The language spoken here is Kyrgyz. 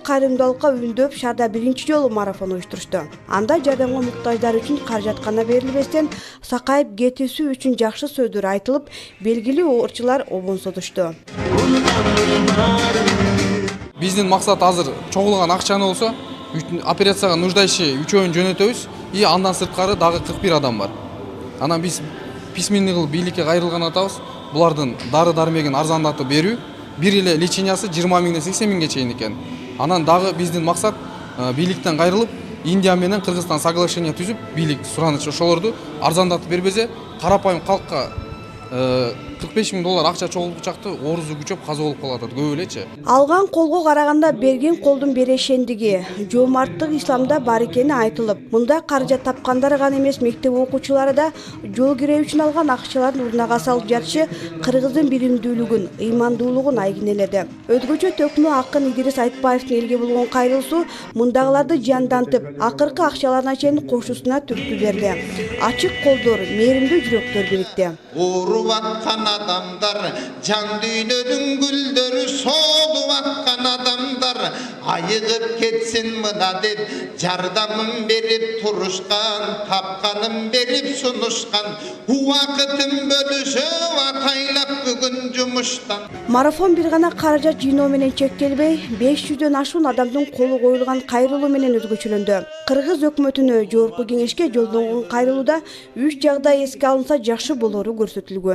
кайрымдуулукка үндөп шаарда биринчи жолу марафон уюштурушту. Анда жардамга муктаждар үчүн каражат гана берилбестен, сакайып кетүүсү үчүн жакшы сөздөр айтылып, белгилүү оорчулар обонсотушту. Биздин максат азыр чогулган акчаны болсо, операцияга нуждающий үчөөн жөнөтөбүз, и андан сырткары дагы 41 адам бар. Анан биз письменный кылып бийликке кайрылган атабыз. Булардын дары-дармегин арзандатып берүү, бир эле лечениясы 20 миңден 80 миңге чейин экен. Анан дагы биздин максат бийликтен кайрылып, Индия менен Кыргызстан соглашение түзүп, бийлик сураныч ошолорду арзандатып бербесе, карапайым калкка $45,000 акча чогултучакты оорузу күчөп каза болуп калат, көп элечи. Алган колго караганда берген колдун берешендиги, жоомарттык исламда бар экени айтылып, мында каражат тапкандар гана эмес, мектеп окуучулары да жол кирөө үчүн алган акчаларын урнага салып жатышы кыргыздын биримдүүлүгүн, ыймандуулугун айгинеледи. Өзгөчө төкмө акын Идирис Айтбаевдин элге болгон кайрылуусу мындагыларды жандантып, акыркы акчаларына чейин кошусуна түрткү берди. Ачык колдор, мээримдүү жүрөктөр бирикти. Uğrup akkan adamlar, can düğünün güldürü soğup akkan adamlar, ayıgıp ketsin mına dep, jardamın berip turuşkan, tapkanın berip sunuşkan, bu vakıtın bölüşüp ataylap bugün cumuştan. Марафон бир гана каражат жыйноо менен чектелбей, 500дөн ашуун адамдын колу коюлган кайрылуу менен өзгөчөлөндү. Кыргыз өкмөтүнө жогорку кеңешке жолдонгон кайрылууда 3 жагдай эске алынса жакшы болору көрсөтүлгөн.